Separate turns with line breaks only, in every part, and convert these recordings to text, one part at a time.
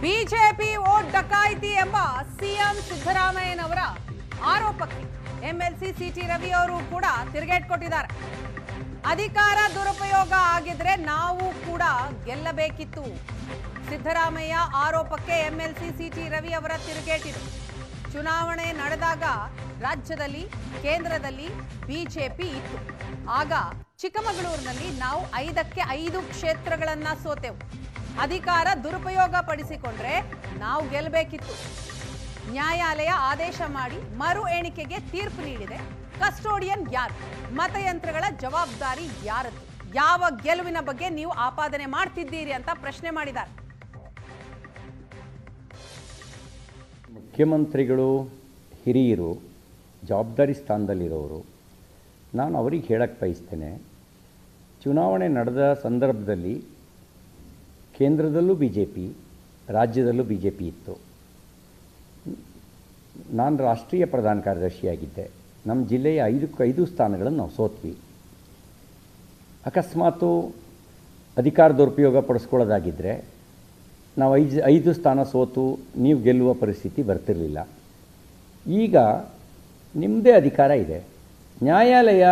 BJP vote ಡಕಾಯಿತಿ ಎಂಬ CM ಸಿದ್ದರಾಮಯ್ಯನವರ ಆರೋಪಕ್ಕೆ ಎಂಎಲ್ಸಿ ಸಿಟಿ ರವಿ ಅವರು ಕೂಡ ತಿರುಗೇಟ್ ಕೊಟ್ಟಿದ್ದಾರೆ. ಅಧಿಕಾರ ದುರುಪಯೋಗ ಆಗಿದ್ರೆ ನಾವು ಕೂಡ ಗೆಲ್ಲಬೇಕಿತ್ತು. ಸಿದ್ದರಾಮಯ್ಯ ಆರೋಪಕ್ಕೆ ಎಂಎಲ್ಸಿ ಸಿಟಿ ರವಿ ಅವರ ತಿರುಗೇಟಿದೆ. ಚುನಾವಣೆ ನಡೆದಾಗ ರಾಜ್ಯದಲ್ಲಿ ಕೇಂದ್ರದಲ್ಲಿ ಬಿಜೆಪಿ ಇತ್ತು. ಆಗ ಚಿಕ್ಕಮಗಳೂರಿನಲ್ಲಿ ನಾವು 5ಕ್ಕೆ 5 ಕ್ಷೇತ್ರಗಳನ್ನ ಸೋತೆವು. ಅಧಿಕಾರ ದುರುಪಯೋಗ ಪಡಿಸಿಕೊಂಡ್ರೆ ನಾವು ಗೆಲ್ಲಬೇಕಿತ್ತು. ನ್ಯಾಯಾಲಯ ಆದೇಶ ಮಾಡಿ ಮರು ಎಣಿಕೆಗೆ ತೀರ್ಪು ನೀಡಿದೆ. ಕಸ್ಟೋಡಿಯನ್ ಯಾರು? ಮತಯಂತ್ರಗಳ ಜವಾಬ್ದಾರಿ ಯಾರದ್ದು? ಯಾವ ಗೆಲುವಿನ ಬಗ್ಗೆ ನೀವು ಆಪಾದನೆ ಮಾಡ್ತಿದ್ದೀರಿ ಅಂತ ಪ್ರಶ್ನೆ ಮಾಡಿದ್ದಾರೆ.
ಮುಖ್ಯಮಂತ್ರಿಗಳು ಹಿರಿಯರು, ಜವಾಬ್ದಾರಿ ಸ್ಥಾನದಲ್ಲಿರೋರು. ನಾನು ಅವರಿಗೆ ಹೇಳಕ್ಕೆ ಬಯಸ್ತೇನೆ, ಚುನಾವಣೆ ನಡೆದ ಸಂದರ್ಭದಲ್ಲಿ ಕೇಂದ್ರದಲ್ಲೂ ಬಿ ಜೆ ಪಿ, ರಾಜ್ಯದಲ್ಲೂ ಬಿ ಜೆ ಪಿ ಇತ್ತು. ನಾನು ರಾಷ್ಟ್ರೀಯ ಪ್ರಧಾನ ಕಾರ್ಯದರ್ಶಿಯಾಗಿದ್ದೆ. ನಮ್ಮ ಜಿಲ್ಲೆಯ 5ಕ್ಕೆ 5 ಸ್ಥಾನಗಳನ್ನು ನಾವು ಸೋತ್ವಿ. ಅಕಸ್ಮಾತು ಅಧಿಕಾರ ದುರುಪಯೋಗ ಪಡಿಸ್ಕೊಳ್ಳೋದಾಗಿದ್ದರೆ ನಾವು 5 ಸ್ಥಾನ ಸೋತು ನೀವು ಗೆಲ್ಲುವ ಪರಿಸ್ಥಿತಿ ಬರ್ತಿರಲಿಲ್ಲ. ಈಗ ನಿಮ್ಮದೇ ಅಧಿಕಾರ ಇದೆ. ನ್ಯಾಯಾಲಯ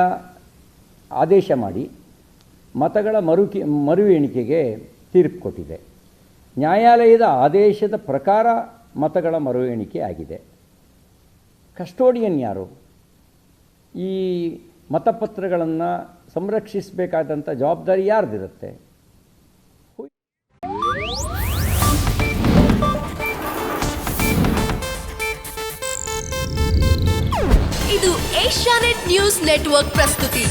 ಆದೇಶ ಮಾಡಿ ಮತಗಳ ಮರು ಎಣಿಕೆಗೆ ತೀರ್ಪು ಕೊಟ್ಟಿದೆ. ನ್ಯಾಯಾಲಯದ ಆದೇಶದ ಪ್ರಕಾರ ಮತಗಳ ಮರು ಎಣಿಕೆ ಆಗಿದೆ. ಕಸ್ಟೋಡಿಯನ್ ಯಾರು? ಈ ಮತಪತ್ರಗಳನ್ನು ಸಂರಕ್ಷಿಸಬೇಕಾದಂಥ ಜವಾಬ್ದಾರಿ ಯಾರ್ದಿರುತ್ತೆ?
ಇದು ಏಷ್ಯಾನೆಟ್ ನ್ಯೂಸ್ ನೆಟ್ವರ್ಕ್ ಪ್ರಸ್ತುತಿ.